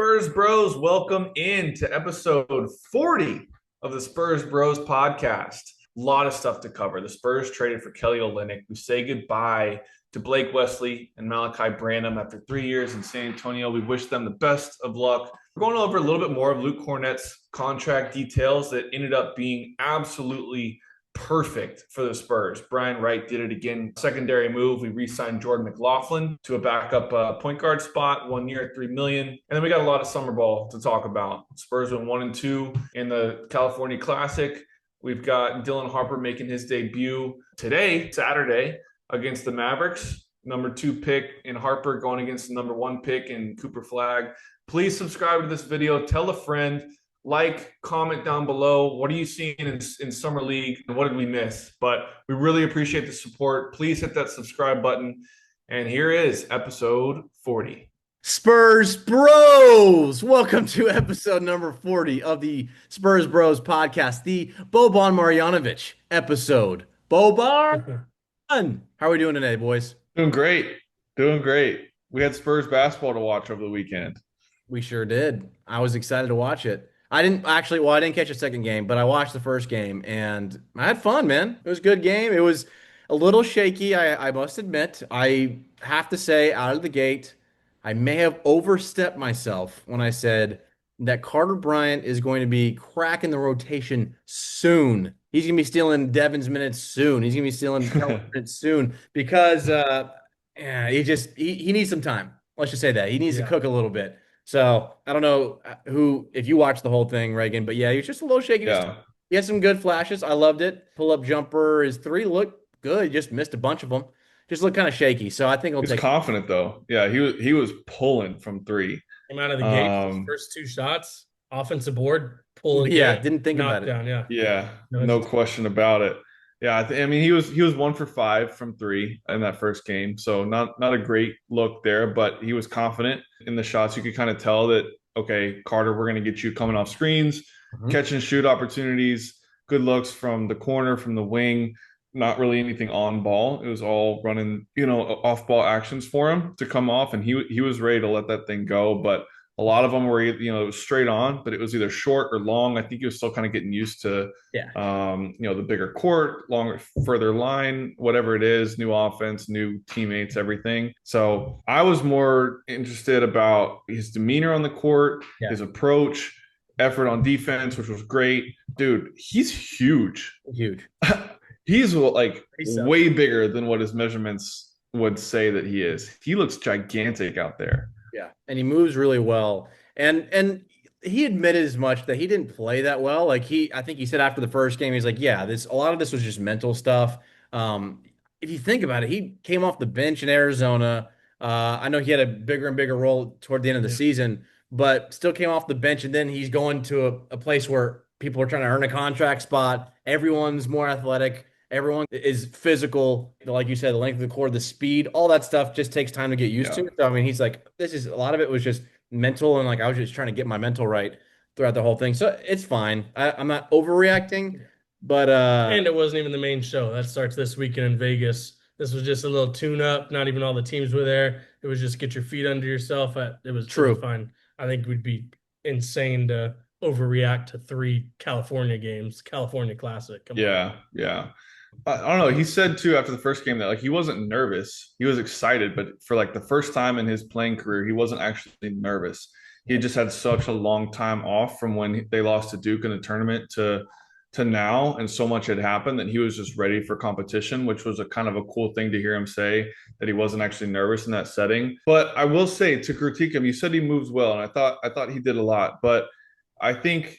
Spurs Bros? Welcome in to episode 40 of the Spurs Bros podcast. A lot of stuff to cover. The Spurs traded for Kelly Olynyk. We say goodbye to Blake Wesley and Malaki Branham after 3 years in San Antonio. We wish them the best of luck. We're going over a little bit more of Luke Kornet's contract details that ended up being absolutely perfect for the Spurs. Wright did it again. Secondary move. We re-signed Jordan McLaughlin to a backup point guard spot, 1 year, $3 million. And then we got a lot of summer ball to talk about. Spurs went 1-2 in the California Classic. We've got Dylan Harper making his debut today, Saturday, against the Mavericks. Number 2 pick in Harper going against the number 1 pick in Cooper Flagg. Please subscribe to this video. Tell a friend. Like, comment down below. What are you seeing in Summer League? And what did we miss? But we really appreciate the support. Please hit that subscribe button. And here is episode 40. Spurs Bros! Welcome to episode number 40 of the Spurs Bros podcast, the Boban Marjanovic episode. Boban! How are we doing today, boys? Doing great. Doing great. We had Spurs basketball to watch over the weekend. We sure did. I was excited to watch it. I didn't catch the second game, but I watched the first game and I had fun, man. It was a good game. It was a little shaky, I must admit. I have to say, out of the gate, I may have overstepped myself when I said that Carter Bryant is going to be cracking the rotation soon. He's going to be stealing Devin's minutes soon. He's going to be stealing Kelly's minutes soon because he needs some time. Let's just say that. He needs to cook a little bit. So I don't know if you watched the whole thing, Reagan, but yeah, he was just a little shaky. Yeah. He had some good flashes. I loved it. Pull-up jumper, his 3 looked good. He just missed a bunch of them. Just looked kind of shaky. So I think he'll take confident though. Yeah, he was pulling from 3. Came out of the gate, his first 2 shots, offensive board, pulling. Yeah, didn't think about it. Down, yeah, no question about it. Yeah, I mean he was 1 for 5 from 3 in that first game, so not a great look there, but he was confident in the shots. You could kind of tell that, okay, Carter, we're going to get you coming off screens, catch and shoot opportunities, good looks from the corner, from the wing. Not really anything on ball. It was all running, off ball actions for him to come off, and he was ready to let that thing go. But a lot of them were, it was straight on, but it was either short or long. I think he was still kind of getting used to, the bigger court, longer, further line, whatever it is, new offense, new teammates, everything. So I was more interested about his demeanor on the court, his approach, effort on defense, which was great. Dude, he's huge. Huge. He's way bigger than what his measurements would say that he is. He looks gigantic out there. Yeah, and he moves really well. And he admitted as much that he didn't play that well. I think he said after the first game, he's like, yeah, a lot of this was just mental stuff. If you think about it, he came off the bench in Arizona. I know he had a bigger and bigger role toward the end of the season, but still came off the bench. And then he's going to a place where people are trying to earn a contract spot. Everyone's more athletic. Everyone is physical. Like you said, the length of the court, the speed, all that stuff just takes time to get used to. So, I mean, he's like, a lot of it was just mental. And I was just trying to get my mental right throughout the whole thing. So it's fine. I'm not overreacting, but. And it wasn't even the main show. That starts this weekend in Vegas. This was just a little tune up. Not even all the teams were there. It was just get your feet under yourself. It was true. Fine. I think we'd be insane to overreact to 3 California games, California Classic. Yeah. I don't know. He said too after the first game that he wasn't nervous. He was excited, but for the first time in his playing career, he wasn't actually nervous. He had just had such a long time off from when they lost to Duke in the tournament to now, and so much had happened that he was just ready for competition, which was a kind of a cool thing to hear him say, that he wasn't actually nervous in that setting. But I will say, to critique him, you said he moves well, and I thought he did a lot, but I think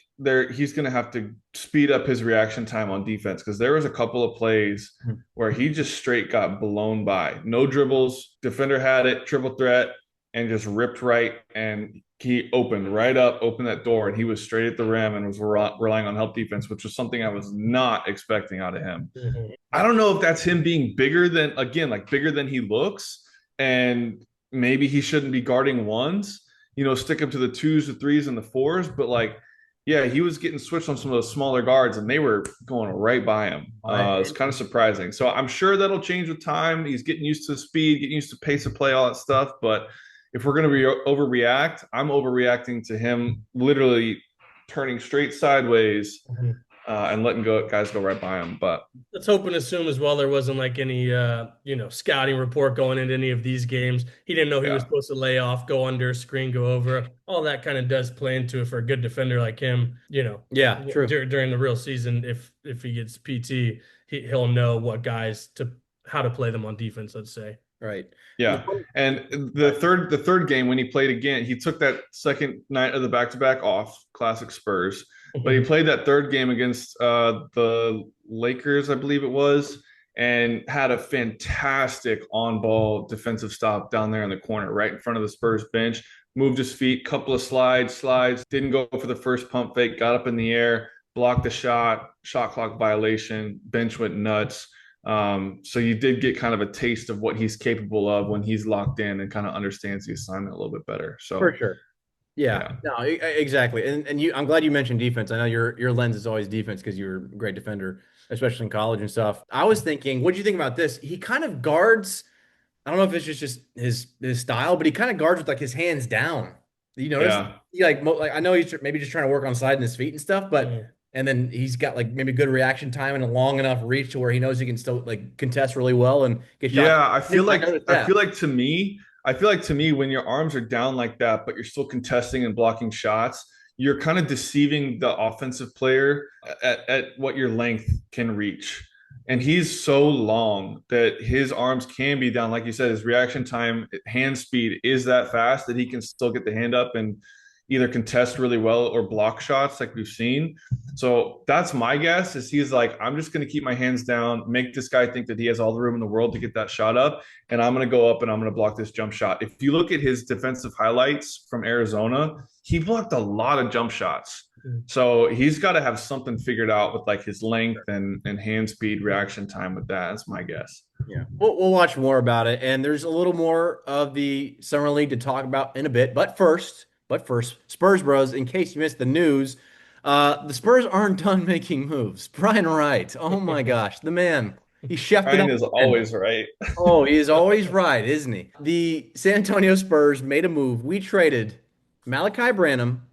he's going to have to speed up his reaction time on defense, because there was a couple of plays where he just straight got blown by. No dribbles, defender had it, triple threat, and just ripped right, and he opened that door, and he was straight at the rim and was relying on help defense, which was something I was not expecting out of him. I don't know if that's him being bigger than he looks, and maybe he shouldn't be guarding ones, stick him to the 2s, the 3s, and the 4s, but yeah, he was getting switched on some of those smaller guards, and they were going right by him. It's kind of surprising. So I'm sure that'll change with time. He's getting used to speed, getting used to pace of play, all that stuff. But if we're going to overreact, I'm overreacting to him literally turning straight sideways and letting guys go right by him. But let's hope and assume as well there wasn't like any scouting report going into any of these games. He didn't know he was yeah, supposed to lay off, go under, screen, go over. All that kind of does play into it for a good defender like him. Yeah, true. During the real season, if he gets PT, he'll know what guys to how to play them on defense. Let's say. Right. yeah. And the third game when he played again, he took that second night of the back-to-back off, classic Spurs. But he played that third game against the Lakers, I believe it was, and had a fantastic on-ball defensive stop down there in the corner, right in front of the Spurs bench. Moved his feet, couple of slides, didn't go for the first pump fake, got up in the air, blocked the shot clock violation, bench went nuts. So you did get kind of a taste of what he's capable of when he's locked in and kind of understands the assignment a little bit better. For So sure. Yeah, yeah, no, exactly. And I'm glad you mentioned defense. I know your lens is always defense because you're a great defender, especially in college and stuff. I was thinking, what do you think about this? He kind of guards. I don't know if it's just his style, but he kind of guards with like his hands down. You notice? yeah. He like I know he's maybe just trying to work on sliding his feet and stuff, but and then he's got like maybe good reaction time and a long enough reach to where he knows he can still like contest really well and get shots. Yeah, noticed I that. feel like to me, when your arms are down like that, but you're still contesting and blocking shots, you're kind of deceiving the offensive player at what your length can reach. And he's so long that his arms can be down. Like you said, his reaction time, hand speed is that fast that he can still get the hand up and either contest really well or block shots like we've seen. So that's my guess is he's like, I'm just going to keep my hands down, make this guy think that he has all the room in the world to get that shot up. And I'm going to go up and I'm going to block this jump shot. If you look at his defensive highlights from Arizona, he blocked a lot of jump shots. So he's got to have something figured out with like his length and hand speed reaction time with that. That's my guess. Yeah, we'll watch more about it, and there's a little more of the summer league to talk about in a bit. But first, Spurs Bros. In case you missed the news, the Spurs aren't done making moves. Brian Wright, oh my gosh, the man, he chefed it Ryan up is again. always right. Oh, he is always right, isn't he? The San Antonio Spurs made a move. We traded Malaki Branham,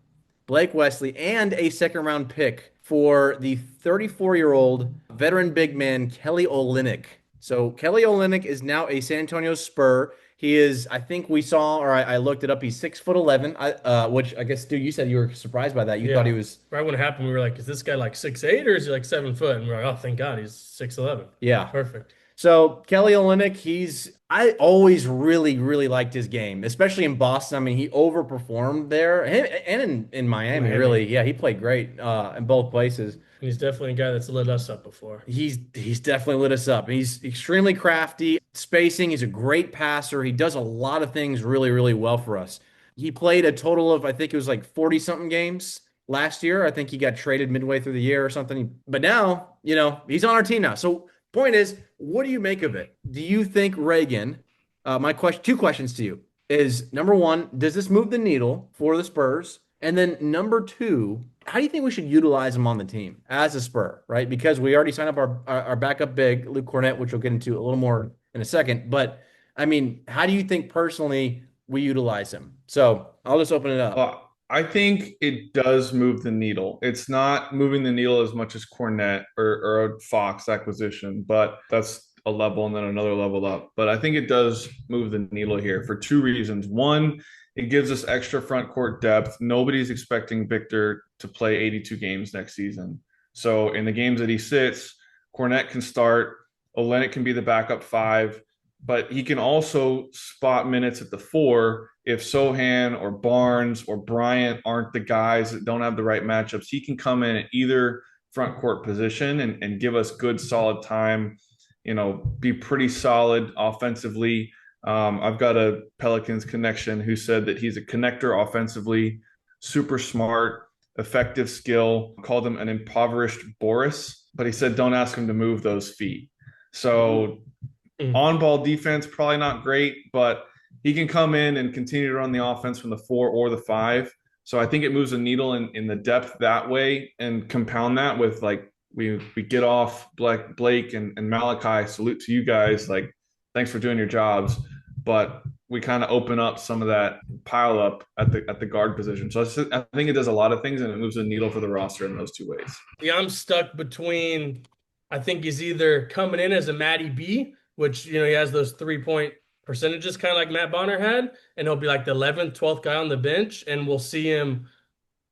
Blake Wesley, and a second round pick for the 34-year-old veteran big man, Kelly Olynyk. So Kelly Olynyk is now a San Antonio Spur. He is, I think we saw, or I looked it up, he's 6'11", which I guess, dude, you said you were surprised by that. You thought he Yeah. was, Right when it happened, we were like, is this guy like 6'8" or is he like 7 foot? And we're like, oh, thank God he's 6'11". yeah. Perfect. So Kelly Olynyk, I always really, really liked his game, especially in Boston. I mean, he overperformed there and in Miami, Miami. really. Yeah, he played great in both places. He's definitely a guy that's lit us up before. He's definitely lit us up. He's extremely crafty, spacing. He's a great passer. He does a lot of things really, really well for us. He played a total of, I think it was like 40 something games last year. I think he got traded midway through the year or something. But now, he's on our team now. So point is, what do you make of it? Do you think Reagan, my question, two questions to you is number one, does this move the needle for the Spurs? And then number two, how do you think we should utilize him on the team as a Spur, right? Because we already signed up our backup big, Luke Kornet, which we'll get into a little more in a second. But I mean, how do you think personally we utilize him? So I'll just open it up. Well, I think it does move the needle. It's not moving the needle as much as Cornette or a Fox acquisition, but that's a level and then another level up. But I think it does move the needle here for two reasons. One, it gives us extra front court depth. Nobody's expecting Victor to play 82 games next season. So in the games that he sits, Cornette can start. Olynyk can be the backup five, but he can also spot minutes at the four if Sohan or Barnes or Bryant aren't the guys that don't have the right matchups. He can come in at either front court position and give us good, solid time, be pretty solid offensively. I've got a Pelicans connection who said that he's a connector offensively, super smart, effective skill, called him an impoverished Boris, but he said don't ask him to move those feet. So on ball defense, probably not great, but he can come in and continue to run the offense from the four or the five. So I think it moves the needle in the depth that way and compound that with like we get off Blake and Malaki. Salute to you guys. Like, thanks for doing your jobs. But we kind of open up some of that pile up at the guard position. So I think it does a lot of things, and it moves the needle for the roster in those two ways. Yeah, I'm stuck between. I think he's either coming in as a Matty B, which he has those 3-point percentages, kind of like Matt Bonner had, and he'll be like the 11th, 12th guy on the bench, and we'll see him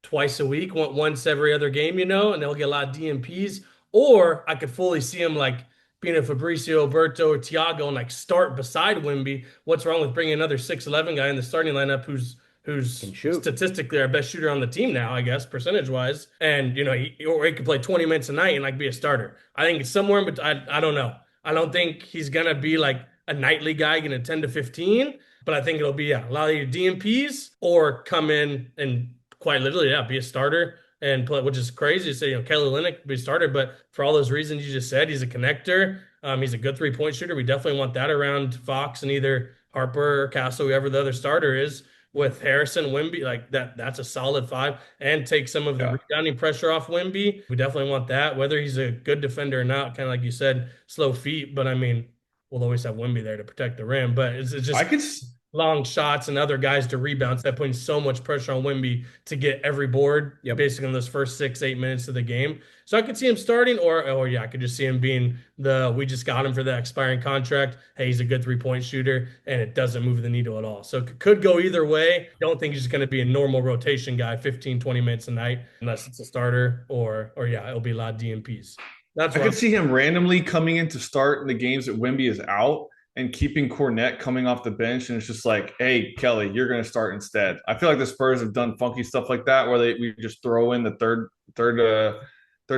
twice a week, once every other game, and they'll get a lot of DMPs. Or I could fully see him like being a Fabricio, Berto, or Thiago and like start beside Wimby. What's wrong with bringing another 6'11" guy in the starting lineup who's Can shoot. statistically our best shooter on the team now, I guess, percentage wise. And or he could play 20 minutes a night and like be a starter. I think it's somewhere, but I don't know. I don't think he's gonna be like a nightly guy getting 10 to 15, but I think it'll be a lot of your DMPs or come in and quite literally, be a starter and play, which is crazy to say, Kelly Olynyk be a starter, but for all those reasons you just said, he's a connector. He's a good 3-point shooter. We definitely want that around Fox and either Harper or Castle, whoever the other starter is, with Harrison, Wimby, like that's a solid 5 and take some of the rebounding pressure off Wimby. We definitely want that, whether he's a good defender or not, kind of like you said, slow feet. But I mean, we'll always have Wimby there to protect the rim, but it's just long shots and other guys to rebound. So that putting so much pressure on Wimby to get every board, basically in those first 6-8 minutes of the game. So I could see him starting, or I could just see him being we just got him for the expiring contract. Hey, he's a good 3-point shooter, and it doesn't move the needle at all. So it could go either way. Don't think he's just going to be a normal rotation guy, 15, 20 minutes a night, unless it's a starter, or it'll be a lot of DMPs. I could see him randomly coming in to start in the games that Wimby is out, and keeping Kornet coming off the bench, and it's just like, hey, Kelly, you're going to start instead. I feel like the Spurs have done funky stuff like that, where we just throw in the third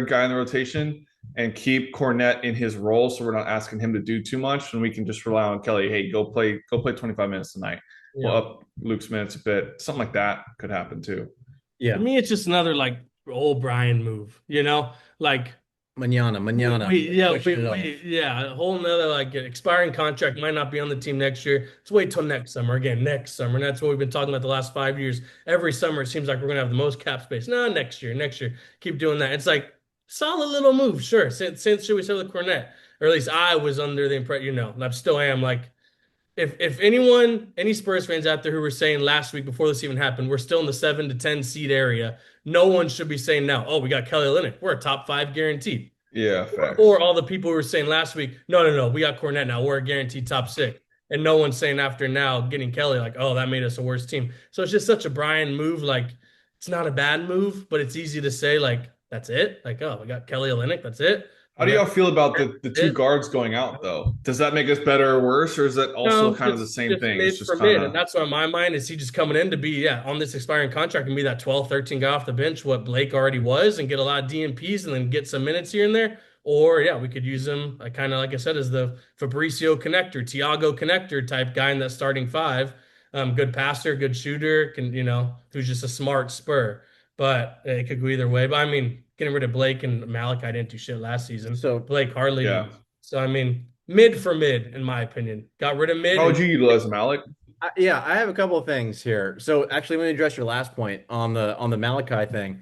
guy in the rotation and keep Kornet in his role, so we're not asking him to do too much, and we can just rely on Kelly. Hey, go play 25 minutes tonight. We'll up Luke's minutes a bit. Something like that could happen too. Yeah, to me, it's just another like old Brian move, like. Manana. A whole nother like expiring contract, might not be on the team next year. Let's wait till next summer. Again, next summer. And that's what we've been talking about the last 5 years. Every summer, it seems like we're gonna have the most cap space. No, next year. Keep doing that. It's like solid little move, sure. Since should we say with Kornet? Or at least I was under the impression, and I still am like. If any Spurs fans out there who were saying last week before this even happened, we're still in the 7 to 10 seed area, no one should be saying now, oh, we got Kelly Olynyk. We're a top 5 guaranteed. Yeah, facts. Or all the people who were saying last week, no, we got Kornet now. We're a guaranteed top 6. And no one's saying after now getting Kelly like, oh, that made us a worse team. So it's just such a Brian move. Like, it's not a bad move, but it's easy to say like, that's it. Like, oh, we got Kelly Olynyk. That's it. How do y'all feel about the two guards going out, though? Does that make us better or worse, or is that also kind of the same thing? It's just kind of... And that's what on my mind is he just coming in to be, on this expiring contract and be that 12, 13 guy off the bench, what Blake already was, and get a lot of DMPs and then get some minutes here and there. Or, we could use him, kind of like I said, as the Fabricio connector, Thiago connector type guy in that starting 5. Good passer, good shooter, who's just a smart Spur. But it could go either way. But, I mean... Getting rid of Blake and Malaki didn't do shit last season. So Blake hardly did. So, I mean, mid for mid, in my opinion. Got rid of mid. How would you utilize Malik? I have a couple of things here. So actually, let me address your last point on the Malaki thing.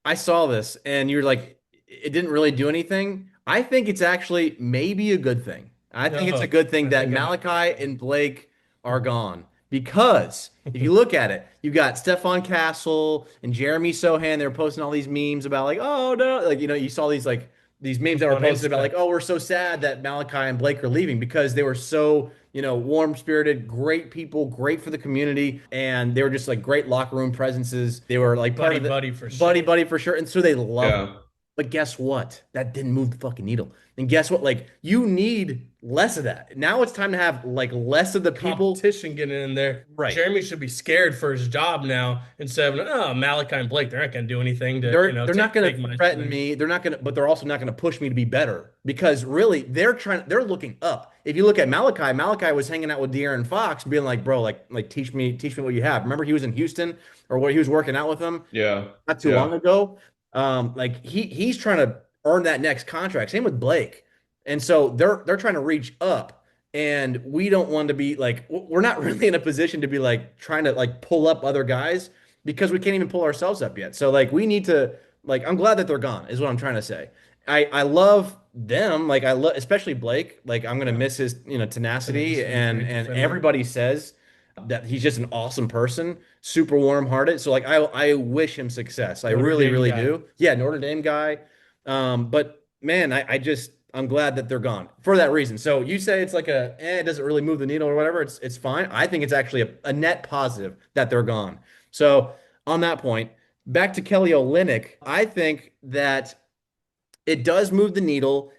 I saw this, and you're like, it didn't really do anything. I think it's actually maybe a good thing. I think it's a good thing that Malaki and Blake are gone. Because if you look at it, you've got Stephon Castle and Jeremy Sohan. They're posting all these memes about like, oh no, like you saw these memes that were posted about like, oh, we're so sad that Malaki and Blake are leaving because they were so warm-spirited, great people, great for the community, and they were just like great locker room presences. They were like buddy for sure, and so they love them. But guess what? That didn't move the fucking needle. And guess what? Like, you need less of that. Now it's time to have like less of the competition getting in there. Right. Jeremy should be scared for his job now instead of Malaki and Blake. They're not going to do anything to. They're not going to threaten me. They're not going to, but they're also not going to push me to be better because really they're looking up. If you look at Malaki was hanging out with De'Aaron Fox, being like, bro, like teach me what you have. Remember he was in Houston or what he was working out with him. Yeah. Not too long ago. Like he's trying to earn that next contract. Same with Blake. And so they're trying to reach up, and we don't want to be like, we're not really in a position to be like trying to like pull up other guys because we can't even pull ourselves up yet. So like we need to like, I'm glad that they're gone is what I'm trying to say. I love them. Like I love, especially Blake, like I'm going to miss his, tenacity and everybody says that he's just an awesome person, super warm-hearted. So like I wish him success. I Notre really, Dame really guy. do. Yeah, Notre Dame guy. But man, I'm glad that they're gone for that reason. So you say it's like it doesn't really move the needle or whatever. It's fine. I think it's actually a net positive that they're gone. So on that point, back to Kelly Olynyk, I think that it does move the needle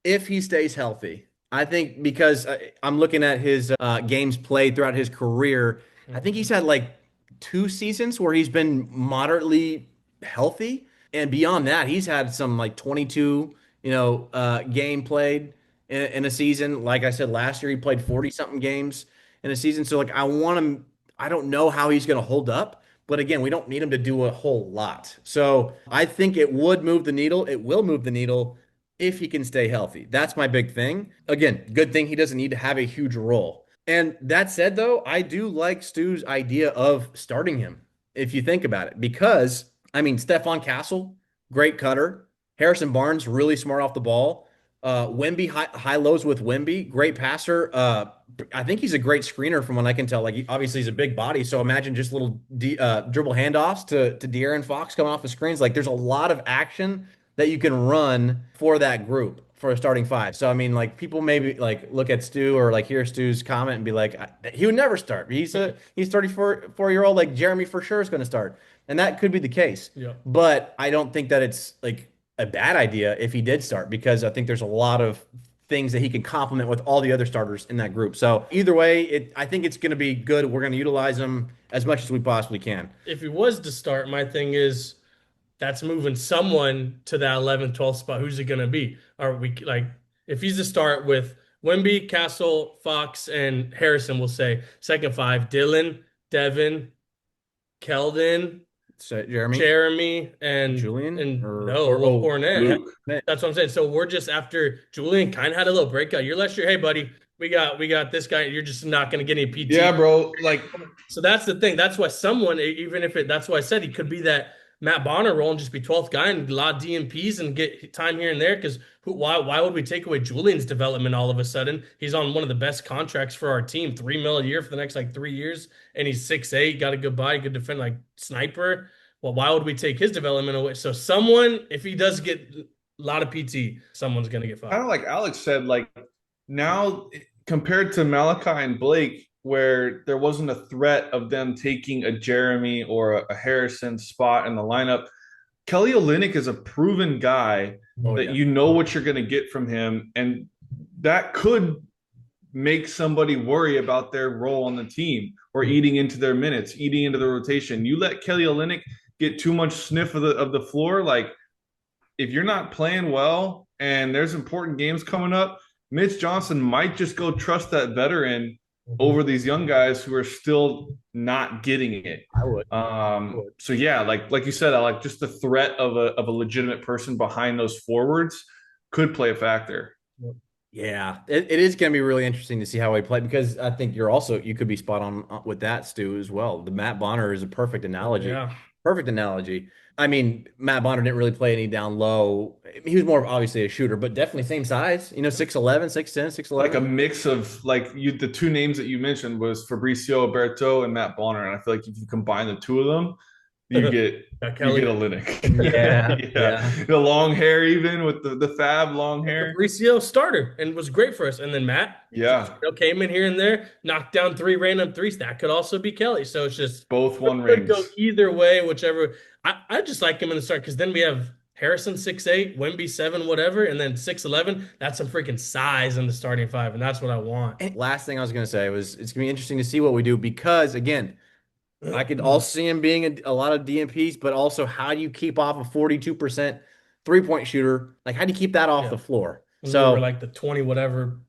if he stays healthy. I think because I'm looking at his games played throughout his career. I think he's Mhm. had like 2 seasons where he's been moderately healthy, and beyond that, he's had some like 22, game played in a season. Like I said, last year he played 40 something games in a season. So like I want him. I don't know how he's going to hold up. But again, we don't need him to do a whole lot. So I think it would move the needle. It will move the needle if he can stay healthy. That's my big thing. Again, good thing he doesn't need to have a huge role. And that said, though, I do like Stu's idea of starting him, if you think about it, because I mean, Stephon Castle, great cutter. Harrison Barnes, really smart off the ball. Wemby, high lows with Wemby, great passer. I think he's a great screener from what I can tell. Like, obviously, he's a big body. So imagine just little dribble handoffs to De'Aaron Fox coming off the screens. Like, there's a lot of action that you can run for that group for a starting five. So I mean, like people maybe like look at Stu or like hear Stu's comment and be like, he would never start. He's 34 year old, like Jeremy for sure is going to start, and that could be the case. Yeah. But I don't think that it's like a bad idea if he did start because I think there's a lot of things that he can complement with all the other starters in that group. So either way, I think it's going to be good. We're going to utilize him as much as we possibly can. If he was to start, my thing is that's moving someone to that 11th, 12th spot. Who's it going to be? Are we like, if he's to start with Wemby, Castle, Fox, and Harrison, we'll say second five, Dylan, Devin, Keldon, So Jeremy, Jeremy, and Julian, no, or Luke oh, Kornet. Luke. That's what I'm saying. So we're just after Julian kind of had a little breakout year last year. Hey, buddy, we got this guy. You're just not going to get any PT. Yeah, bro. Like, So that's the thing. That's why someone, even if it, that's why I said he could be that Matt Bonner role and just be 12th guy and a lot of DMPs and get time here and there. Because why would we take away Julian's development all of a sudden? He's on one of the best contracts for our team, 3 mil a year for the next like 3 years, and he's 6'8", got a good body, good defend, like sniper. Well, why would we take his development away? So someone, if he does get a lot of PT, someone's gonna get kind fired. of like Alex said, like now compared to Malaki and Blake, where there wasn't a threat of them taking a Jeremy or a Harrison spot in the lineup, Kelly Olynyk is a proven guy oh that yeah. you know what you're going to get from him, and that could make somebody worry about their role on the team or eating into their minutes, eating into the rotation. You let Kelly Olynyk get too much sniff of the floor, like if you're not playing well and there's important games coming up, Mitch Johnson might just go trust that veteran Mhm. over these young guys who are still not getting it. I would. So yeah, like you said, I like just the threat of a legitimate person behind those forwards could play a factor. Yeah, it is going to be really interesting to see how he play because I think you could be spot on with that, Stu, as well. The Matt Bonner is a perfect analogy. Yeah. Perfect analogy. I mean, Matt Bonner didn't really play any down low. He was more of obviously a shooter, but definitely same size, 6'11", 6'10", Like a 6'11". mix of like the two names that you mentioned was Fabricio Berto and Matt Bonner, and I feel like if you combine the two of them, you get Got you get Kelly. a Linux. Yeah, yeah. Yeah, the long hair even with the fab long hair. Fabricio starter and was great for us. And then Matt just Yeah, came in here and there, knocked down 3 random threes. That could also be Kelly. So it's just both it won could go rings. either way, whichever. I just like him in the start because then we have Harrison 6'8", Wemby 7, whatever, and then 6'11". That's some freaking size in the starting five, and that's what I want. And last thing I was going to say was it's going to be interesting to see what we do because again, I could also see him being a lot of DMPs, but also how do you keep off a 42% three-point shooter? Like how do you keep that off Yeah. the floor? And we were So like the 20 whatever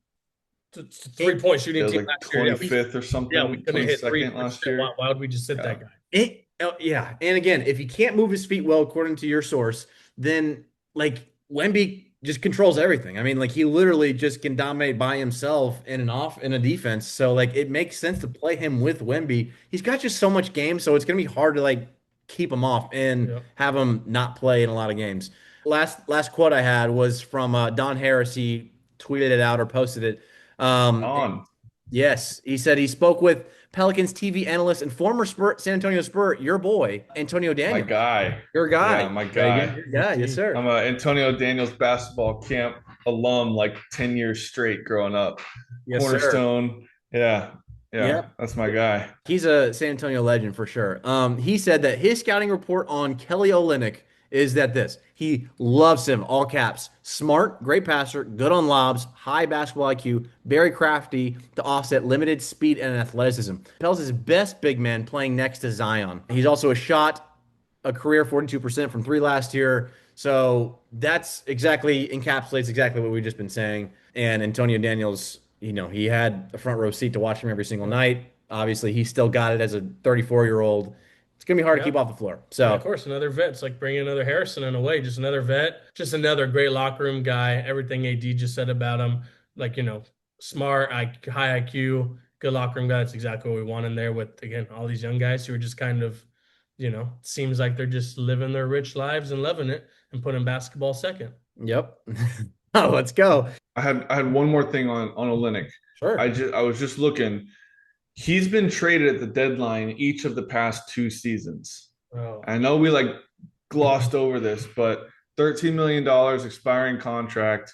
it, 3-point shooting It was team like last year. Yeah, 25th or we something, couldn't hit 22nd last 3%. Why year. would we just sit Yeah. that guy? yeah. And again, if he can't move his feet well, according to your source, then like Wemby just controls everything. I mean, like he literally just can dominate by himself in a defense. So like it makes sense to play him with Wemby. He's got just so much game, so it's gonna be hard to like keep him off and Yeah. have him not play in a lot of games. Last quote I had was from Don Harris. He tweeted it out or posted it. Um, On. Yes, he said he spoke with Pelicans TV analyst and former San Antonio Spur, your boy, Antonio My Daniels. guy. Your Yeah, guy, my Reagan. guy. Your guy, yes, GT. I'm sir. a Antonio Daniels basketball camp alum, like 10 years straight growing up. Yes, sir. Cornerstone. Yeah. Yeah. Yep. That's my guy. He's a San Antonio legend for sure. He said that his scouting report on Kelly Olynyk is that he loves him, all caps. Smart, great passer, good on lobs, high basketball IQ, very crafty to offset limited speed and athleticism. Pels his best big man playing next to Zion. He's also a career 42% from three last year. So that's exactly encapsulates exactly what we've just been saying. And Antonio Daniels, he had a front row seat to watch him every single night. Obviously, he still got it as a 34-year-old. It's gonna be hard to keep Yeah. off the floor. And of So, course, another vet. It's like bringing another Harrison in a way, just another vet, just another great locker room guy. Everything AD just said about him, like, smart, high IQ, good locker room guy. That's exactly what we want in there with, again, all these young guys who are just kind of, seems like they're just living their rich lives and loving it and putting basketball second. yep. Oh, let's go. I had one more thing on Olynyk. Sure. I was just looking. He's been traded at the deadline each of the past 2 seasons. Oh, I know we like glossed over this, but $13 million expiring contract.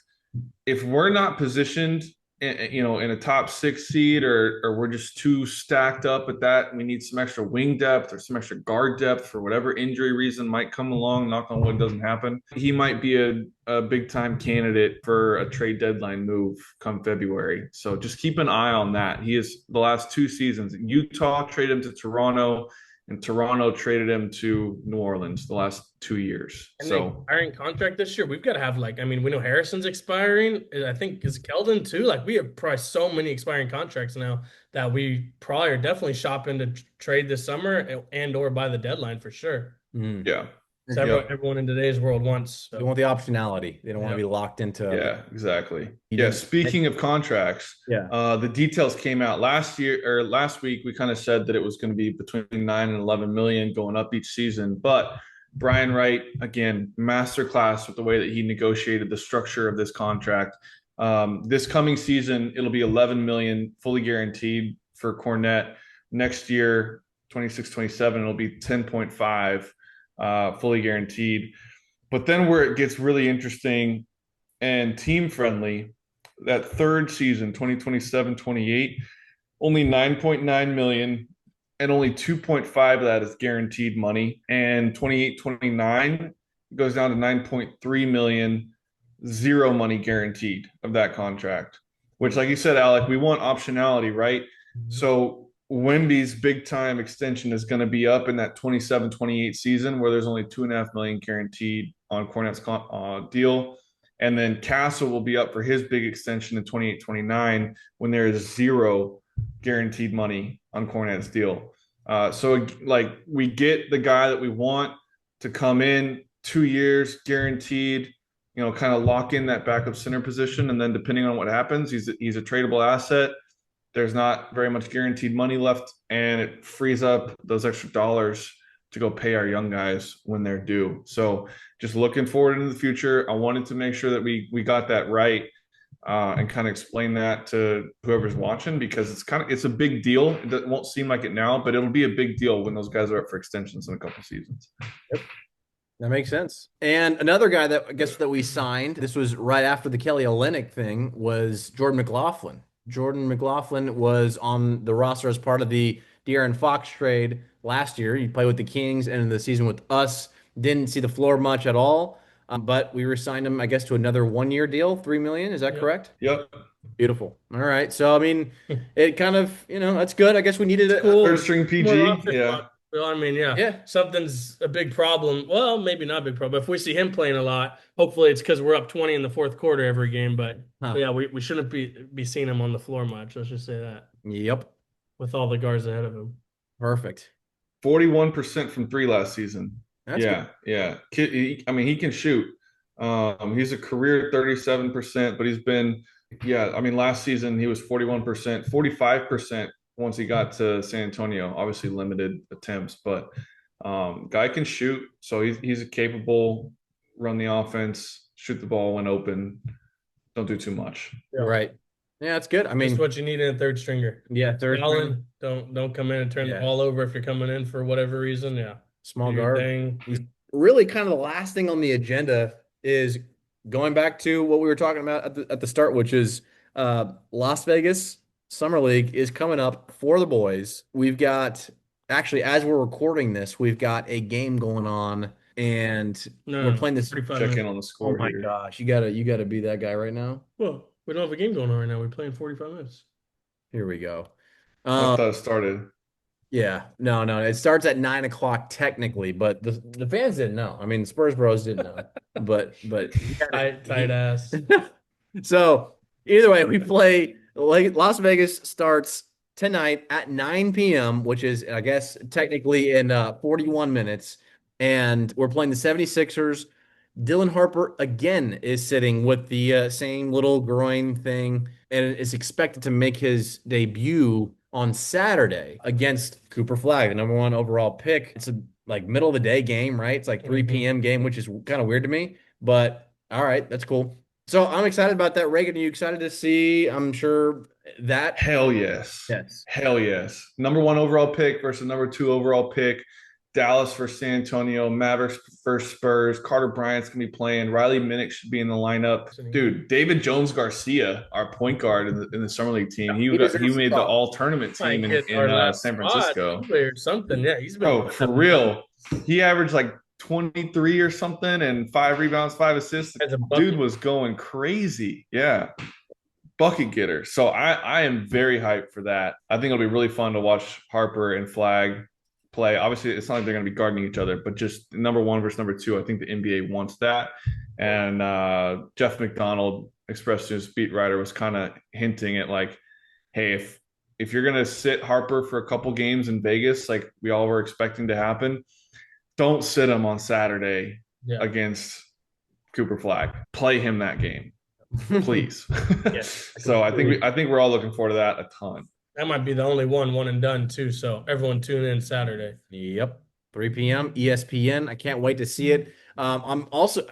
If we're not positioned, in a top 6 seed, or we're just too stacked up at that, we need some extra wing depth or some extra guard depth for whatever injury reason might come along. Knock on wood, doesn't happen. He might be a big time candidate for a trade deadline move come February. So just keep an eye on that. He is the last 2 seasons. Utah traded him to Toronto, and Toronto traded him to New Orleans the last 2 years. and the So expiring contract this year, we've got to have we know Harrison's expiring. I think is Keldon too. Like we have probably so many expiring contracts now that we probably are definitely shopping to trade this summer and or by the deadline for sure. Mm. yeah, So yep. everyone in today's world wants. They So, want the optionality. They don't want to yeah. be locked into. Yeah, exactly. You Yeah, didn't. speaking of contracts, Yeah. the details came out last week. We kind of said that it was going to be between 9 and 11 million going up each season. But Brian Wright, again, masterclass with the way that he negotiated the structure of this contract. This coming season, it'll be 11 million fully guaranteed for Kornet. Next year, 26-27, it'll be 10.5 fully guaranteed. But then where it gets really interesting and team friendly, that third season, 2027-28, only 9.9 million, and only 2.5 of that is guaranteed money. And 28-29 goes down to 9.3 million, zero money guaranteed of that contract. Which, like you said, Alec, we want optionality, right? So Wemby's big time extension is going to be up in that 27-28 season where there's only 2.5 million guaranteed on Kornet's deal. And then Castle will be up for his big extension in 28-29 when there is zero guaranteed money on Kornet's deal. So like we get the guy that we want to come in 2 years guaranteed, kind of lock in that backup center position. And then depending on what happens, he's a tradable asset. There's not very much guaranteed money left, and it frees up those extra dollars to go pay our young guys when they're due. So just looking forward into the future, I wanted to make sure that we got that right, and kind of explain that to whoever's watching, because it's a big deal. It won't seem like it now, but it'll be a big deal when those guys are up for extensions in a couple seasons. Yep. That makes sense. And another guy that I guess that we signed, this was right after the Kelly Olynyk thing, was Jordan McLaughlin. Jordan McLaughlin was on the roster as part of the De'Aaron Fox trade last year. He played with the Kings and in the season with us. Didn't see the floor much at all. But we re-signed him, I guess, to another 1 year deal, 3 million. Is that Yep. correct? Yep. Beautiful. All right. So I mean, it kind of, that's good. I guess we needed it. Cool. Third string PG. More often, Yeah. well, I mean, yeah, Yeah. something's a big problem. Well, maybe not a big problem. If we see him playing a lot, hopefully it's because we're up 20 in the fourth quarter every game. But yeah, we shouldn't be seeing him on the floor much. Let's just say that Yep. with all the guards ahead of him. Perfect. 41% from three last season. That's yeah, yeah. I mean, he can shoot. He's a career 37%, but he's been, I mean, last season he was 41%, 45% once he got to San Antonio. Obviously limited attempts, but guy can shoot. So he's a capable, run the offense, shoot the ball when open, don't do too much. Yeah. Right. Yeah, that's good. I Just mean, what you need in a third stringer. yeah, third string. Allen, don't come in and turn the Yeah, ball over if you're coming in for whatever reason. Yeah, small do your guard. thing. He's really kind of the last thing on the agenda is going back to what we were talking about at the start, which is Las Vegas Summer League is coming up for the boys. We've got actually, as we're recording this, we've got a game going on, and we're No, playing this. 45 Check minutes. in on the Oh score my here. gosh, you gotta be that guy right now. Well, we don't have a game going on right now. We're playing 45 minutes. Here we go. I Um, thought it started. Yeah, no. It starts at 9 o'clock technically, but the fans didn't know. I mean, Spurs Bros didn't know, but Tight ass. So either way, we play. Like Las Vegas starts tonight at 9 p.m., which is I guess technically in 41 minutes, and we're playing the 76ers. Dylan Harper again is sitting with the same little groin thing and is expected to make his debut on Saturday against Cooper Flagg, the number one overall pick. It's a like middle of the day game, right? It's like 3 p.m. game, which is kind of weird to me, but all right, that's cool. So I'm excited about that. Reagan, are you excited to see? I'm sure that. Hell yes. Yes. Hell yes. Number 1 overall pick versus number 2 overall pick. Dallas versus San Antonio. Mavericks versus Spurs. Carter Bryant's going to be playing. Riley Minnick should be in the lineup. Dude, David Jones-Garcia, our point guard in the Summer League team. He He deserves a made the spot. all-tournament team Might get in our last San spot Francisco. or something. Yeah, he's been. Oh, for real. He averaged like 23 or something and 5 rebounds, 5 assists. As a Dude was going crazy. Yeah. Bucket getter. So I am very hyped for that. I think it'll be really fun to watch Harper and Flagg play. Obviously, it's not like they're going to be guarding each other, but just number 1 versus number 2. I think the NBA wants that. And Jeff McDonald, Express News beat writer, was kind of hinting at like, hey, if you're going to sit Harper for a couple games in Vegas, like we all were expecting to happen, don't sit him on Saturday against Cooper Flagg. Play him that game, please. Yeah, So I think we're all looking forward to that a ton. that might be the only one and done too. So everyone tune in Saturday. Yep. 3 p.m. ESPN. I can't wait to see it. I'm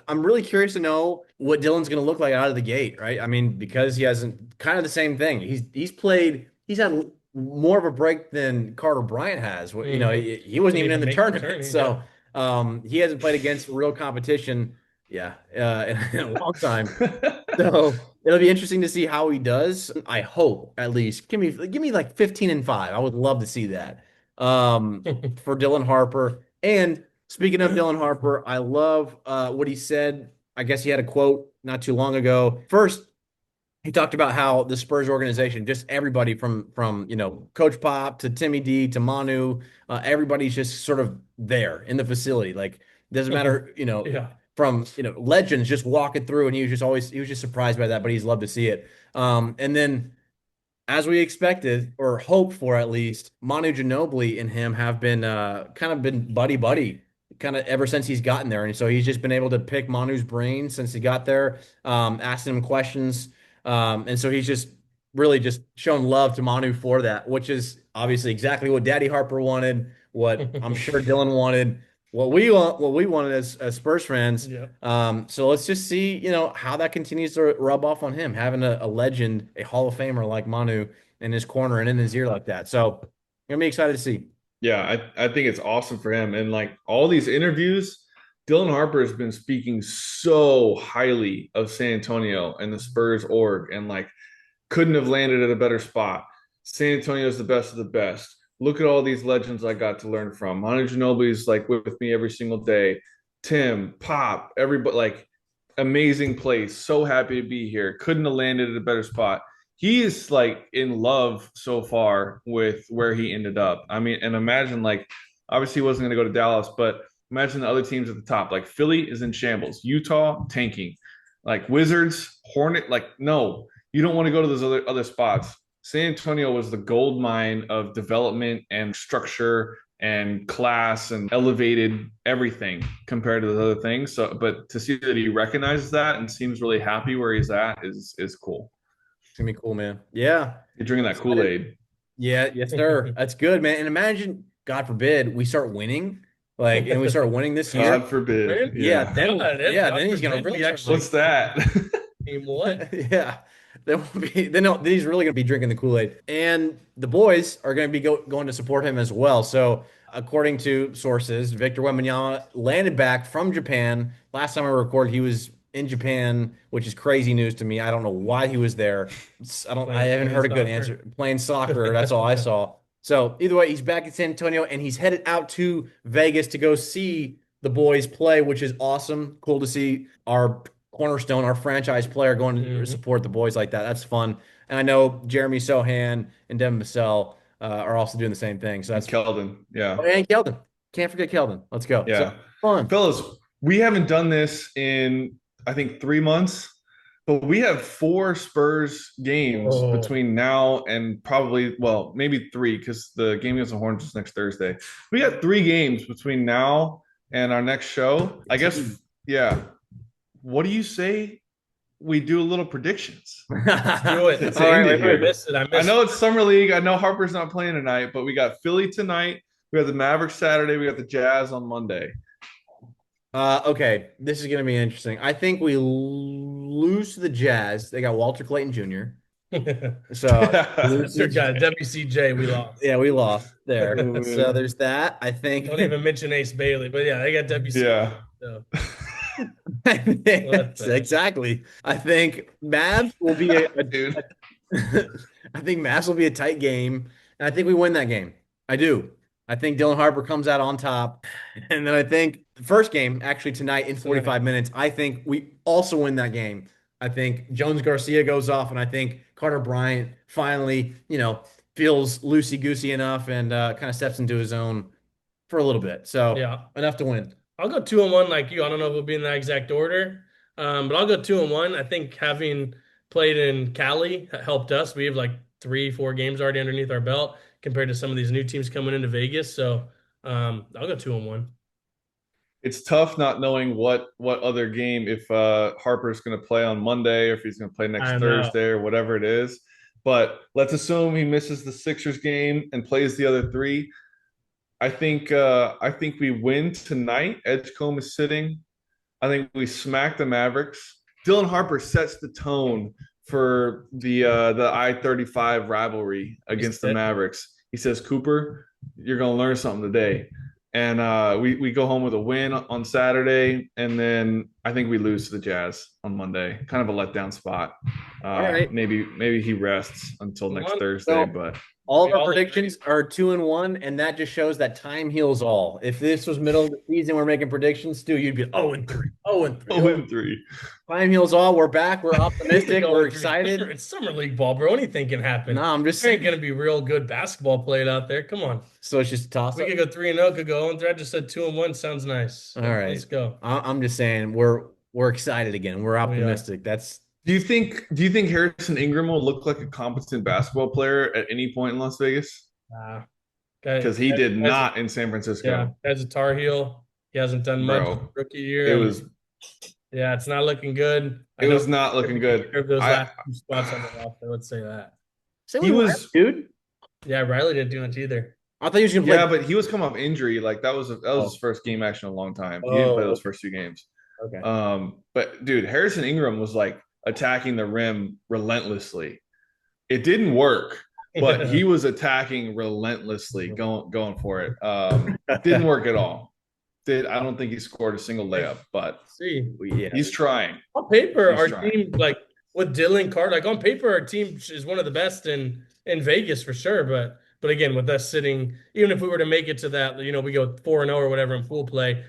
really curious to know what Dylan's going to look like out of the gate, right? I mean, because he hasn't kind of the same thing. He's had more of a break than Carter Bryant has. You know, he wasn't even in the tournament, so he hasn't played against real competition, in a long time. So it'll be interesting to see how he does. I hope at least give me like 15-5. I would love to see that for Dylan Harper. And speaking of Dylan Harper, I love what he said. I guess he had a quote not too long ago. First, he talked about how the Spurs organization, just everybody from Coach Pop to Timmy D to Manu, everybody's just sort of there in the facility. Like doesn't matter, from legends just walking through, and he was just surprised by that, but he's loved to see it. And then as we expected or hoped for, at least Manu Ginobili and him have been kind of been buddy kind of ever since he's gotten there, and so he's just been able to pick Manu's brain since he got there, asking him questions, and so he's just really just shown love to Manu for that, which is obviously exactly what Daddy Harper wanted, what I'm sure Dylan wanted, what we wanted as Spurs fans. Yeah. So let's just see, how that continues to rub off on him, having a legend, a Hall of Famer like Manu in his corner and in his ear like that. So I'm gonna be excited to see. Yeah, I think it's awesome for him. And like all these interviews, Dylan Harper has been speaking so highly of San Antonio and the Spurs org, and like couldn't have landed at a better spot. San Antonio is the best of the best. Look at all these legends I got to learn from. Manu Ginobili's like with me every single day. Tim, Pop, everybody, like amazing place. So happy to be here. Couldn't have landed at a better spot. He is like in love so far with where he ended up. I mean, and imagine like obviously he wasn't going to go to Dallas, but imagine the other teams at the top. Like Philly is in shambles, Utah tanking, like Wizards, Hornet. Like no, you don't want to go to those other spots. San Antonio was the gold mine of development and structure and class and elevated everything compared to the other things. So, but to see that he recognizes that and seems really happy where he's at is cool. It's gonna be cool, man. Yeah. You're drinking that Kool-Aid. Yeah, yes, sir. That's good, man. And imagine, God forbid, we start winning, and we start winning this year. God forbid. Yeah, then he's gonna really. What's that? Team what? Yeah. They won't be. They know he's really going to be drinking the Kool-Aid, and the boys are going to be going to support him as well. So, according to sources, Victor Wembanyama landed back from Japan. Last time I recorded, he was in Japan, which is crazy news to me. I don't know why he was there. I haven't heard a good answer. Playing soccer. That's all I saw. So either way, he's back in San Antonio, and he's headed out to Vegas to go see the boys play, which is awesome. Cool to see our cornerstone, our franchise player going to support the boys like that. That's fun. And I know Jeremy Sohan and Devin Vassell are also doing the same thing. So that's Keldon. Yeah. Oh, and Keldon. Can't forget Keldon. Let's go. Yeah. So, fun. Fellas, we haven't done this in, I think, 3 months, but we have 4 Spurs games between now and probably, well, maybe 3 because the game against the Hornets is next Thursday. We got 3 games between now and our next show. I guess, yeah. What do you say we do a little predictions? Let's do it. It's All right, here. I missed it. I know it's Summer League. I know Harper's not playing tonight, but we got Philly tonight. We got the Mavericks Saturday. We got the Jazz on Monday. Okay, this is going to be interesting. I think we lose to the Jazz. They got Walter Clayton Jr. So got WCJ. We lost. Yeah, we lost there. So there's that. I think. Don't even mention Ace Bailey, but yeah, they got WCJ. Yeah. So. Exactly. I think Mavs will be a dude. I think Mavs will be a tight game, and I think we win that game. I do. I think Dylan Harper comes out on top, and then I think the first game actually tonight in 45 minutes. I think we also win that game. I think Jones-Garcia goes off, and I think Carter Bryant finally, feels loosey-goosey enough and kind of steps into his own for a little bit. So yeah, enough to win. I'll go 2-1 like you. I don't know if it'll be in that exact order, but I'll go 2-1. I think having played in Cali helped us. We have like 3-4 games already underneath our belt compared to some of these new teams coming into Vegas. So I'll go 2-1. It's tough not knowing what other game, if Harper's going to play on Monday or if he's going to play next Thursday or whatever it is. But let's assume he misses the Sixers game and plays the other 3. I think we win tonight. Edgecombe is sitting. I think we smack the Mavericks. Dylan Harper sets the tone for the I-35 rivalry against the Mavericks. He says, Cooper, you're going to learn something today. And we go home with a win on Saturday, and then I think we lose to the Jazz on Monday. Kind of a letdown spot. All right. Maybe he rests until next Thursday, but all of our predictions are 2-1, and that just shows that time heals all. If this was middle of the season, we're making predictions, Stu, you'd be 0-3, 0-3, 0-3. Time heals all. We're back. We're optimistic. We're excited. It's summer league ball, bro. Anything can happen. No, I'm just saying, ain't gonna be real good basketball played out there. Come on. So it's just a toss. We could go 3-0. Could go 0-3. I just said 2-1. Sounds nice. All right, let's go. I'm just saying we're excited again. We're optimistic. That's. Do you think Harrison Ingram will look like a competent basketball player at any point in Las Vegas? Because he did not in San Francisco. Yeah, as a Tar Heel, he hasn't done much rookie year. Yeah, it's not looking good. It was not looking good. Those last 2 spots on the roster, let's say that. He was, dude. Yeah, Riley didn't do much either. I thought he was gonna play. Yeah, but he was coming off injury. Like that was his first game action in a long time. He didn't play those first 2 games. Okay. But dude, Harrison Ingram was like attacking the rim relentlessly. It didn't work, but he was attacking relentlessly, going for it. Didn't work at all. I don't think he scored a single layup, but he's trying. On paper, our team, like with Dylan Carter, like on paper, our team is one of the best in Vegas for sure. But again, with us sitting, even if we were to make it to that, we go 4-0 or whatever in pool play.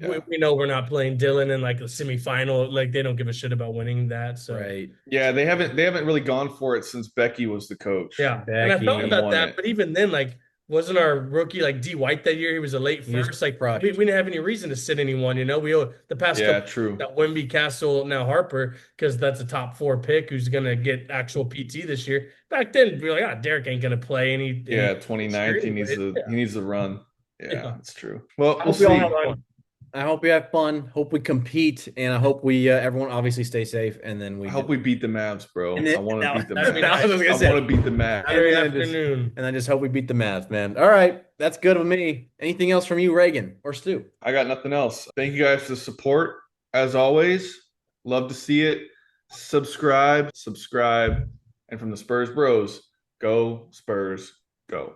Yeah. We know we're not playing Dylan in like a semifinal. Like they don't give a shit about winning that. So yeah, they haven't really gone for it since Becky was the coach. Yeah, and I thought about that, but even then, like, wasn't our rookie like D White that year? He was a late first. Like we didn't have any reason to sit anyone. We owe the past couple, true. That Wemby, Castle, now Harper, because that's a top 4 pick who's gonna get actual PT this year. Back then, we were like, Derek ain't gonna play. 29th. He needs to run. Yeah, that's true. Well, we'll see. I hope we have fun. Hope we compete, and I hope we everyone obviously stay safe. And then I hope we beat the Mavs, bro. I want to beat the Mavs. I want to beat the Mavs. And I just hope we beat the Mavs, man. All right, that's good with me. Anything else from you, Reagan or Stu? I got nothing else. Thank you guys for the support as always. Love to see it. subscribe, and from the Spurs Bros, go Spurs, go.